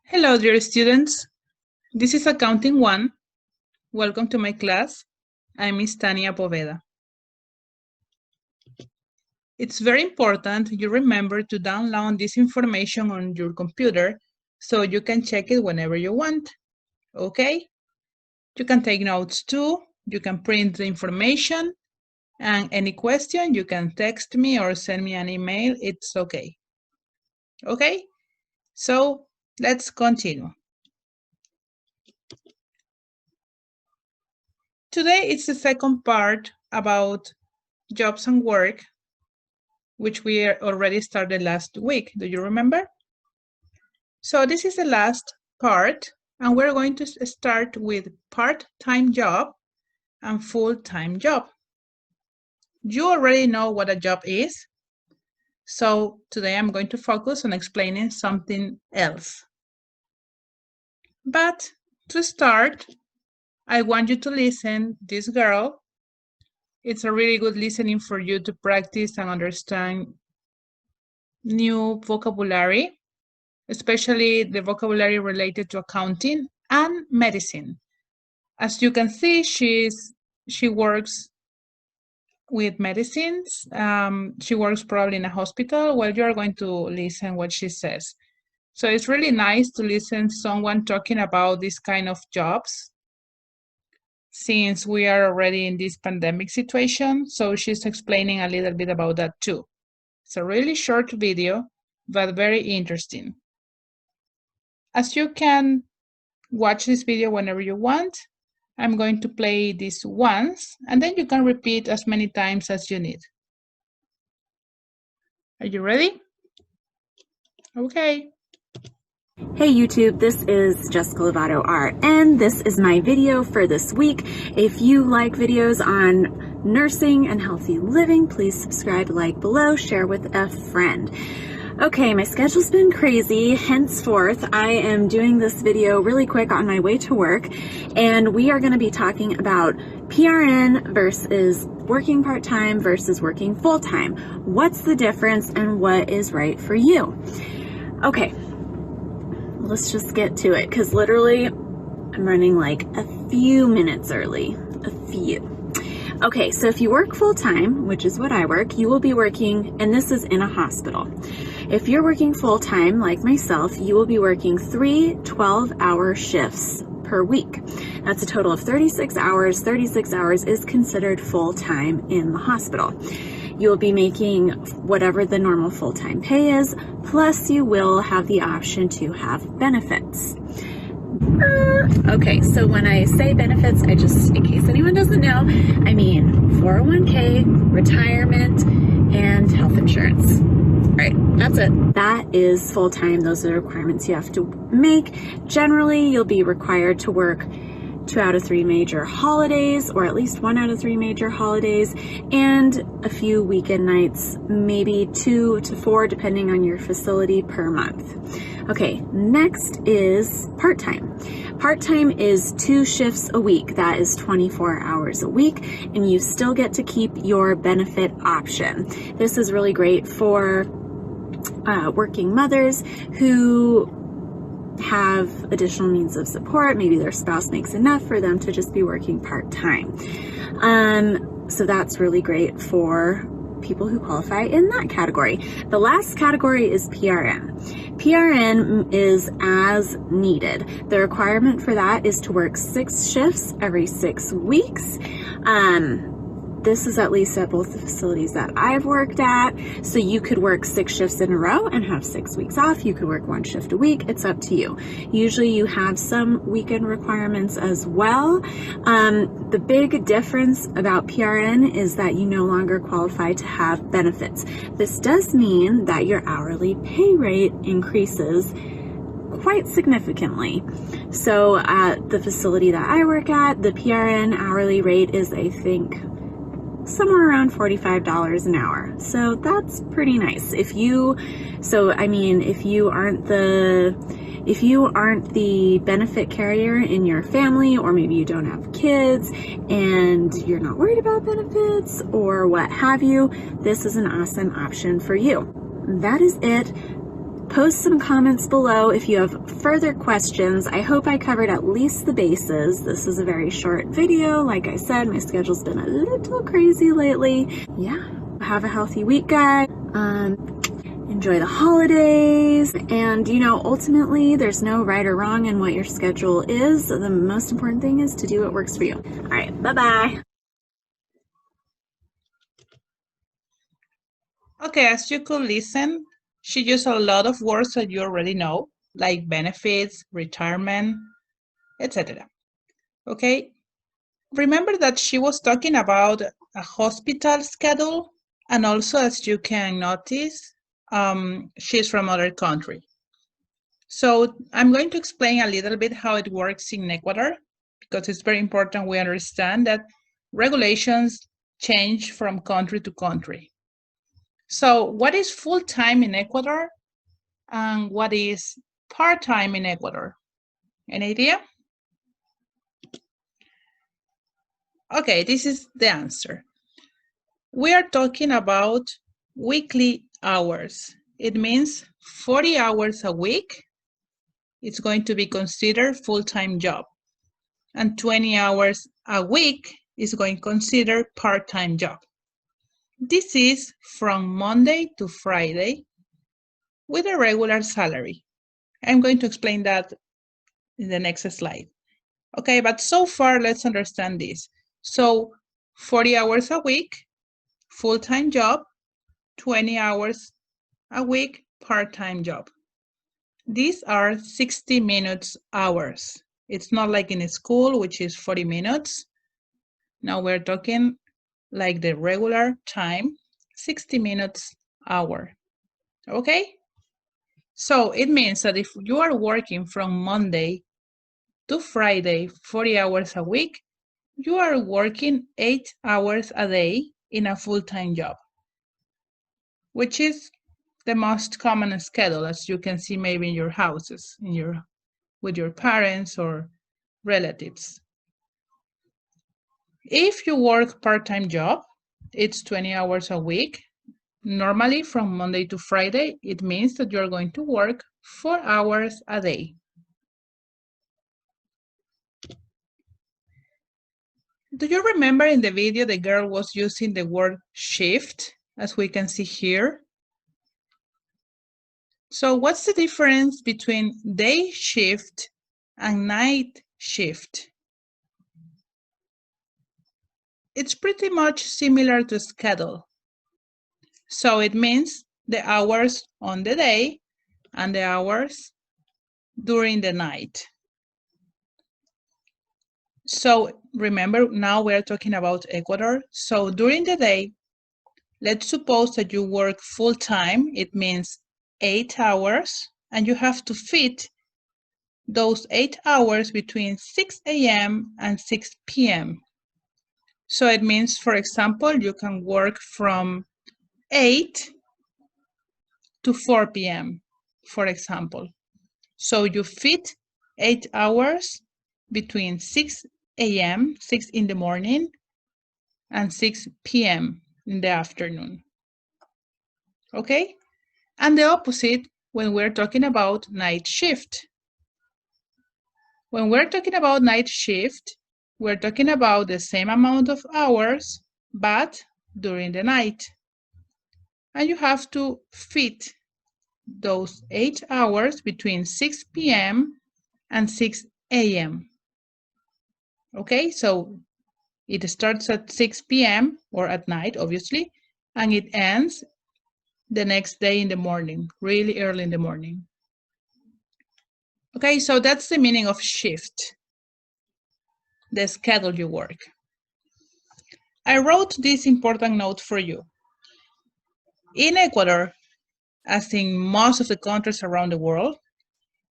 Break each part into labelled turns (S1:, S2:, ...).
S1: Hello, dear students. This is Accounting 1. Welcome to my class. I'm Miss Tania Poveda. It's very important you remember to download this information on your computer so you can check it whenever you want. Okay? You can take notes too. You can print the information. And any question, you can text me or send me an email. It's okay. Okay? So let's continue. Today it's the second part about jobs and work, which we already started last week. Do you remember? So this is the last part, and we're going to start with part-time job and full-time job. You already know what a job is, so today I'm going to focus on explaining something else. But to start, I want you to listen this girl. It's a really good listening for you to practice and understand new vocabulary, especially the vocabulary related to accounting and medicine. As you can see, she works with medicines. She works probably in a hospital. Well, you're going to listen what she says. So it's really nice to listen to someone talking about this kind of jobs, since we are already in this pandemic situation. So she's explaining a little bit about that too. It's a really short video, but very interesting. As you can watch this video whenever you want, I'm going to play this once, and then you can repeat as many times as you need. Are you ready? Okay.
S2: Hey YouTube, this is Jessica Lovato Art, and this is my video for this week. If you like videos on nursing and healthy living, please subscribe, like below, share with a friend. Okay, my schedule's been crazy, henceforth I am doing this video really quick on my way to work, and we are going to be talking about PRN versus working part-time versus working full-time. What's the difference and what is right for you? Okay. Let's just get to it, because literally I'm running like a few minutes early. Okay, so if you work full-time, which is what I work, you will be working, and this is in a hospital. If you're working full-time, like myself, you will be working 3 12-hour shifts per week. That's a total of 36 hours. 36 hours is considered full-time in the hospital. You'll be making whatever the normal full-time pay is, plus you will have the option to have benefits. Okay, so when I say benefits, I just, in case anyone doesn't know, I mean 401k, retirement, and health insurance. All right, that's it. That is full-time. Those are the requirements you have to make. Generally, you'll be required to work 2 out of 3 major holidays, or at least 1 out of 3 major holidays, and a few weekend nights, maybe 2 to 4 depending on your facility per month. Okay, next is part-time. Part-time is 2 shifts a week. That is 24 hours a week, and you still get to keep your benefit option. This is really great for working mothers who have additional means of support. Maybe their spouse makes enough for them to just be working part-time. So that's really great for people who qualify in that category. The last category is PRN. PRN is as needed. The requirement for that is to work 6 shifts every 6 weeks. This is at least at both the facilities that I've worked at. So you could work 6 shifts in a row and have 6 weeks off. You could work 1 shift a week. It's up to you. Usually you have some weekend requirements as well. The big difference about PRN is that you no longer qualify to have benefits. This does mean that your hourly pay rate increases quite significantly. So at the facility that I work at, the PRN hourly rate is, I think, somewhere around $45 an hour. So that's pretty nice. If you aren't the benefit carrier in your family, or maybe you don't have kids and you're not worried about benefits or what have you, this is an awesome option for you. That is it. Post some comments below if you have further questions. I hope I covered at least the bases. This is a very short video. Like I said, my schedule's been a little crazy lately. Yeah, have a healthy week, guys. Enjoy the holidays. And, you know, ultimately, there's no right or wrong in what your schedule is. The most important thing is to do what works for you. All right, bye-bye.
S1: Okay, as you could listen, she used a lot of words that you already know, like benefits, retirement, etc. Okay, remember that she was talking about a hospital schedule, and also, as you can notice, she's from other country. So I'm going to explain a little bit how it works in Ecuador, because it's very important we understand that regulations change from country to country. So what is full-time in Ecuador and what is part-time in Ecuador? Any idea? Okay, this is the answer. We are talking about weekly hours. It means 40 hours a week. It's going to be considered full-time job. And 20 hours a week is going to consider part-time job. This is from Monday to Friday with a regular salary. I'm going to explain that in the next slide. Okay, but so far, let's understand this. So 40 hours a week, full-time job, 20 hours a week, part-time job. These are 60 minutes hours. It's not like in a school, which is 40 minutes. Now we're talking like the regular time, 60 minutes hour. Okay? So it means that if you are working from Monday to Friday, 40 hours a week, you are working 8 hours a day in a full-time job, which is the most common schedule, as you can see maybe in your houses, with your parents or relatives. If you work part-time job, it's 20 hours a week. Normally from Monday to Friday, it means that you're going to work 4 hours a day. Do you remember in the video the girl was using the word shift, as we can see here? So what's the difference between day shift and night shift? It's pretty much similar to schedule. So it means the hours on the day and the hours during the night. So remember, now we're talking about Ecuador. So during the day, let's suppose that you work full-time. It means 8 hours, and you have to fit those 8 hours between 6 a.m. and 6 p.m. So it means, for example, you can work from 8 to 4 p.m., for example. So you fit 8 hours between 6 a.m., 6 in the morning, and 6 p.m. in the afternoon. Okay? And the opposite when we're talking about night shift. When we're talking about night shift, we're talking about the same amount of hours, but during the night. And you have to fit those 8 hours between 6 p.m. and 6 a.m. Okay, so it starts at 6 p.m. or at night, obviously, and it ends the next day in the morning, really early in the morning. Okay, so that's the meaning of shift, the schedule you work. I wrote this important note for you. In Ecuador, as in most of the countries around the world,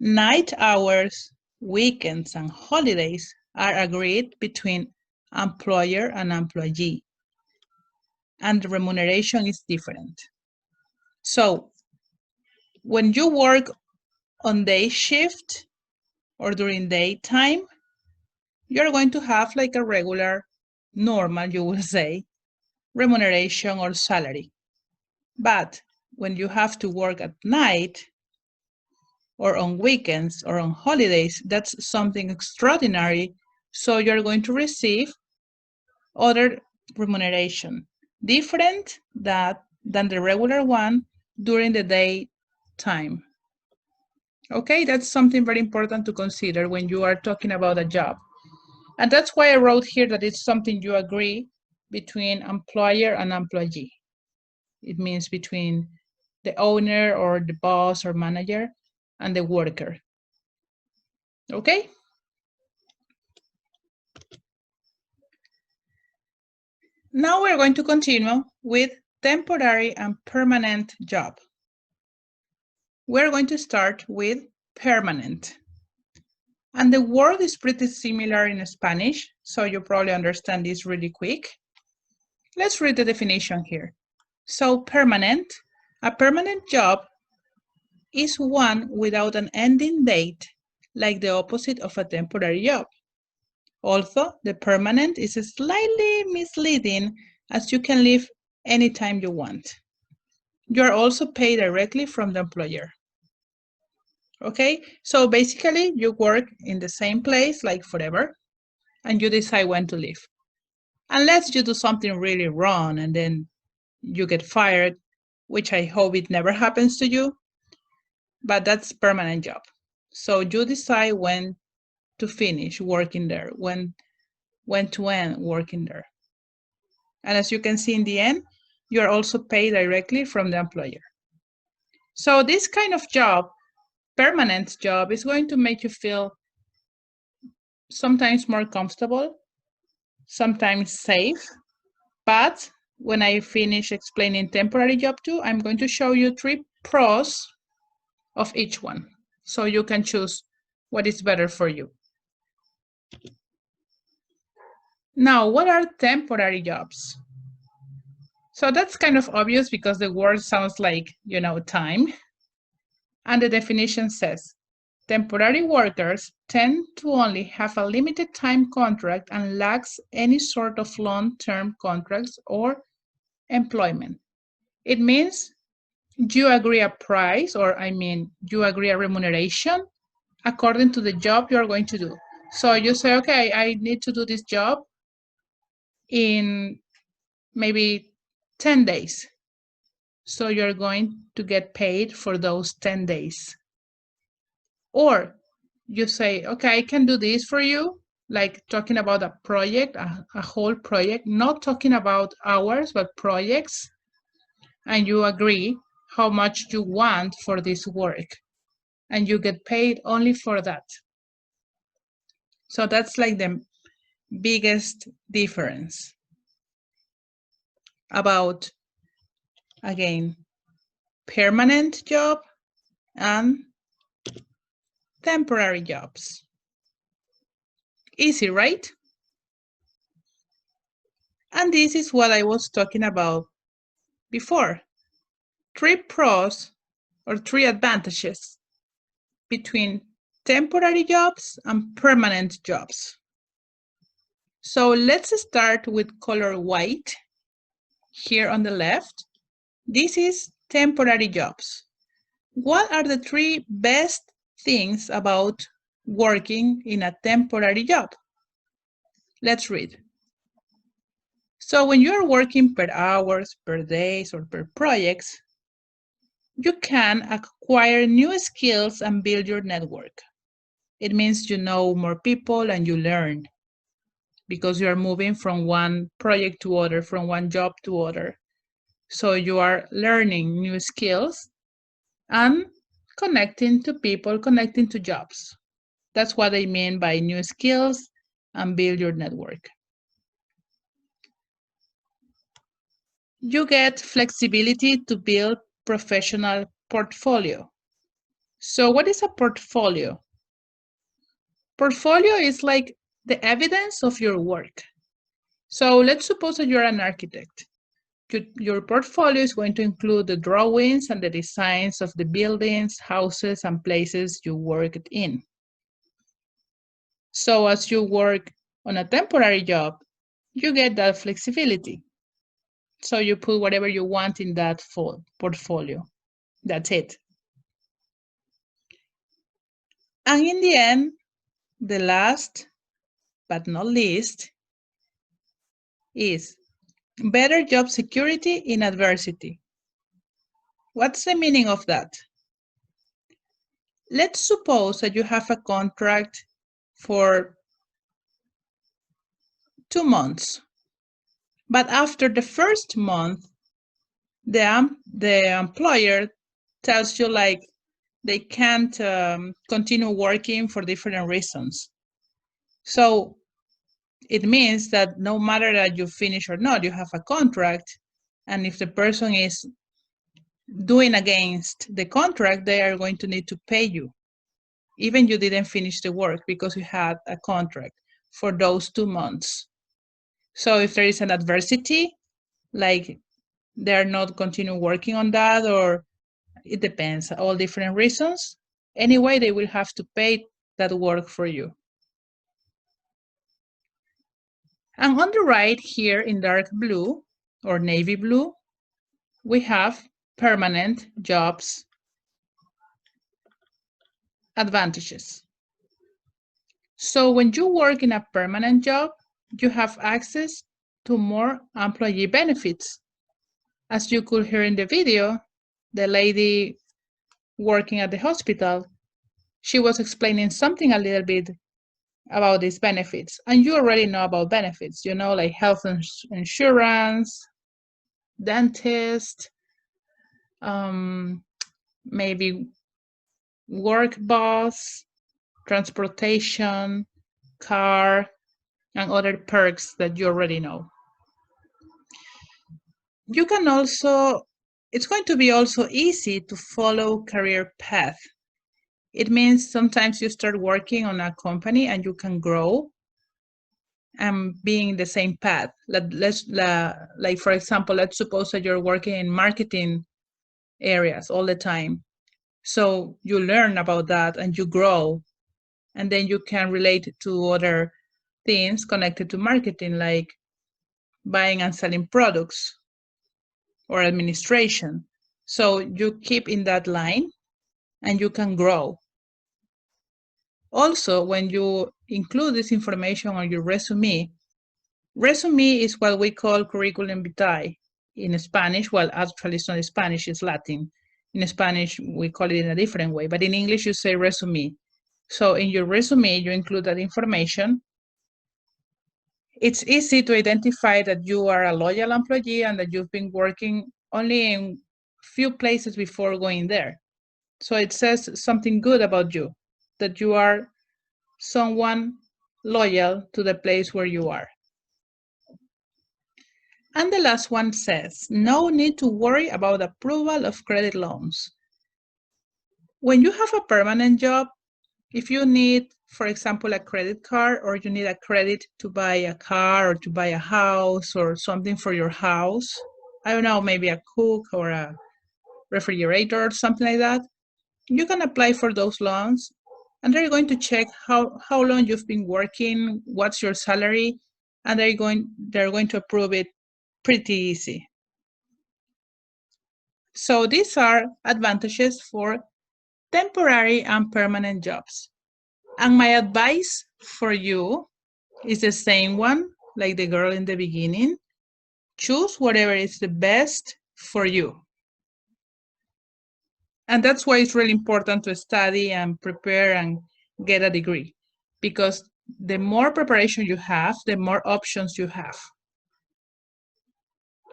S1: night hours, weekends, and holidays are agreed between employer and employee, and the remuneration is different. So when you work on day shift or during daytime, you're going to have like a regular, normal, you will say, remuneration or salary. But when you have to work at night, or on weekends or on holidays, that's something extraordinary. So you're going to receive other remuneration, different than the regular one during the day time. Okay, that's something very important to consider when you are talking about a job. And that's why I wrote here that it's something you agree between employer and employee. It means between the owner or the boss or manager and the worker. Okay? Now we're going to continue with temporary and permanent job. We're going to start with permanent. And the word is pretty similar in Spanish, so you probably understand this really quick. Let's read the definition here. So permanent, a permanent job is one without an ending date, like the opposite of a temporary job. Also, the permanent is slightly misleading as you can leave anytime you want. You are also paid directly from the employer. Okay, so basically you work in the same place like forever and you decide when to leave. Unless you do something really wrong and then you get fired, which I hope it never happens to you, but that's permanent job. So you decide when to finish working there, when to end working there. And as you can see in the end, you are also paid directly from the employer. So this kind of job, permanent job, is going to make you feel sometimes more comfortable, sometimes safe. But when I finish explaining temporary job too, I'm going to show you 3 pros of each one. So you can choose what is better for you. Now, what are temporary jobs? So that's kind of obvious because the word sounds like, time. And the definition says, temporary workers tend to only have a limited time contract and lacks any sort of long-term contracts or employment. It means you agree a price, or you agree a remuneration according to the job you are going to do. So you say, okay, I need to do this job in maybe 10 days. So you're going to get paid for those 10 days. Or you say, okay, I can do this for you, like talking about a project, a whole project, not talking about hours, but projects. And you agree how much you want for this work. And you get paid only for that. So that's like the biggest difference about, again, permanent job and temporary jobs. Easy, right? And this is what I was talking about before. 3 pros or 3 advantages between temporary jobs and permanent jobs. So let's start with color white here on the left. This is temporary jobs. What are the 3 best things about working in a temporary job? Let's read. So when you are working per hours, per days, or per projects, you can acquire new skills and build your network. It means you know more people and you learn because you are moving from one project to other, from one job to other. So you are learning new skills and connecting to people, connecting to jobs. That's what I mean by new skills and build your network. You get flexibility to build professional portfolio. So what is a portfolio? Portfolio is like the evidence of your work. So let's suppose that you're an architect. Your portfolio is going to include the drawings and the designs of the buildings, houses, and places you worked in. So as you work on a temporary job, you get that flexibility. So you put whatever you want in that portfolio. That's it. And in the end, the last but not least is better job security in adversity. What's the meaning of that? Let's suppose that you have a contract for 2 months, but after the first month, the employer tells you like they can't continue working for different reasons. So it means that no matter that you finish or not, you have a contract, and if the person is doing against the contract, they are going to need to pay you, even you didn't finish the work because you had a contract for those 2 months. So if there is an adversity, like they're not continue working on that, or it depends, all different reasons, anyway, they will have to pay that work for you. And on the right here in dark blue or navy blue, we have permanent jobs advantages. So when you work in a permanent job, you have access to more employee benefits. As you could hear in the video, the lady working at the hospital, she was explaining something a little bit about these benefits. And you already know about benefits, you know, like health insurance, dentist, maybe work bus, transportation, car, and other perks that you already know. You can also, it's going to be also easy to follow career path. It means sometimes you start working on a company and you can grow and being in the same path. Like for example, let's suppose that you're working in marketing areas all the time. So you learn about that and you grow, and then you can relate to other things connected to marketing, like buying and selling products or administration. So you keep in that line and you can grow. Also, when you include this information on your resume is what we call curriculum vitae in Spanish. Well, actually it's not Spanish, it's Latin. In Spanish, we call it in a different way, but in English you say resume. So in your resume, you include that information. It's easy to identify that you are a loyal employee and that you've been working only in few places before going there. So it says something good about you, that you are someone loyal to the place where you are. And the last one says, no need to worry about approval of credit loans. When you have a permanent job, if you need, for example, a credit card, or you need a credit to buy a car or to buy a house or something for your house, I don't know, maybe a cook or a refrigerator or something like that, you can apply for those loans, and they're going to check how long you've been working, what's your salary, and they're going to approve it pretty easy. So these are advantages for temporary and permanent jobs. And my advice for you is the same one, like the girl in the beginning. Choose whatever is the best for you. And that's why it's really important to study and prepare and get a degree, because the more preparation you have, the more options you have.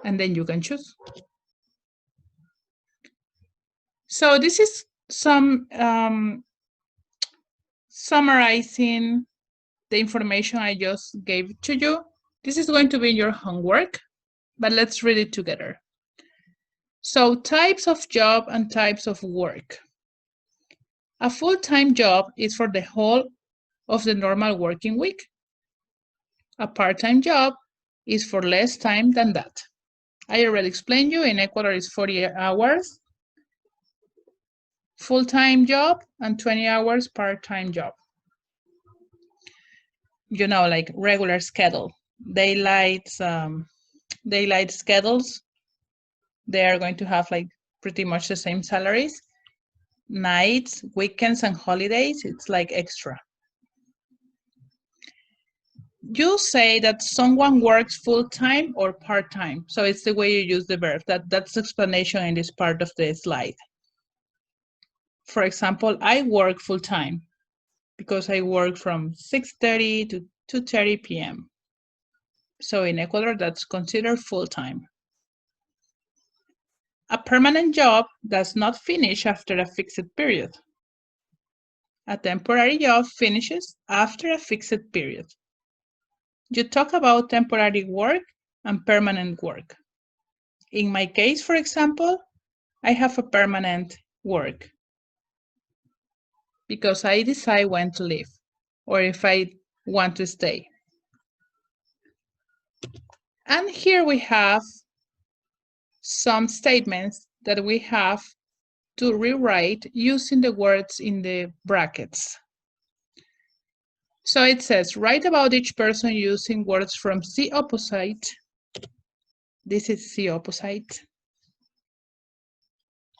S1: And then you can choose. So this is some summarizing the information I just gave to you. This is going to be your homework, but let's read it together. So types of job and types of work. A full-time job is for the whole of the normal working week. A part-time job is for less time than that. I already explained you, in Ecuador it's 40 hours full-time job and 20 hours part-time job. You know, like regular schedule. Daylight schedules, they are going to have like pretty much the same salaries. nights, weekends, and holidays, it's like extra. You say that someone works full-time or part-time. So it's the way you use the verb. That's the explanation in this part of the slide. For example, I work full-time because I work from 6:30 to 2:30 p.m. So in Ecuador, that's considered full-time. A permanent job does not finish after a fixed period. A temporary job finishes after a fixed period. You talk about temporary work and permanent work. In my case, for example, I have a permanent work because I decide when to leave or if I want to stay. And here we have some statements that we have to rewrite using the words in the brackets. So it says, write about each person using words from the opposite. This is the opposite.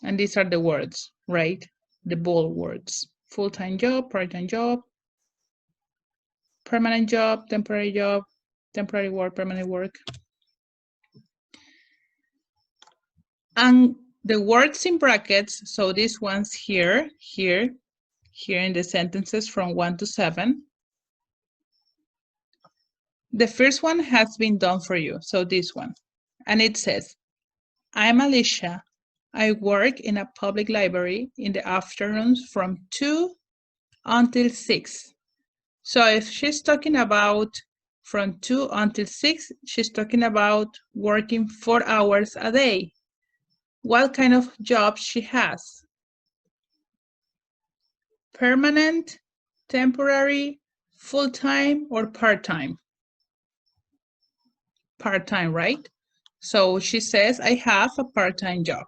S1: And these are the words, right? The bold words. Full-time job, part-time job, permanent job, temporary work, permanent work. And the words in brackets, so these ones here in the sentences from 1 to 7. The first one has been done for you, so this one. And it says, I'm Alicia. I work in a public library in the afternoons from 2 until 6. So if she's talking about from 2 until 6, she's talking about working 4 hours a day. What kind of job she has? Permanent, temporary, full-time, or part-time? Part-time, right? So she says, I have a part-time job.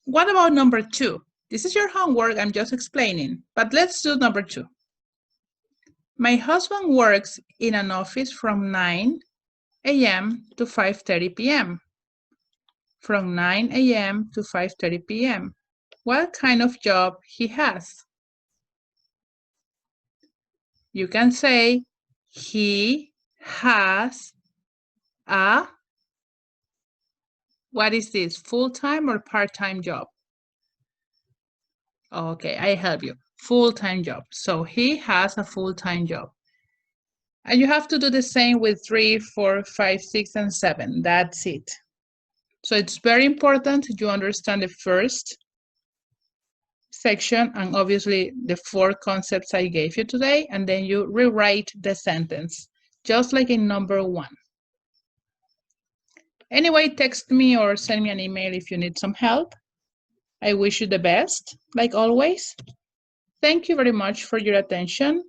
S1: What about number 2? This is your homework, I'm just explaining, but let's do number 2. My husband works in an office from 9 a.m. to 5:30 p.m. From 9 a.m. to 5:30 p.m. What kind of job he has? You can say he has a, what is this, full-time or part-time job? Okay, I help you. Full-time job. So he has a full-time job. And you have to do the same with 3, 4, 5, 6, and 7. That's it. So it's very important you understand the first section and obviously the 4 concepts I gave you today, and then you rewrite the sentence, just like in number 1. Anyway, text me or send me an email if you need some help. I wish you the best, like always. Thank you very much for your attention.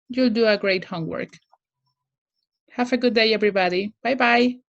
S1: You'll do a great homework. Have a good day, everybody. Bye-bye.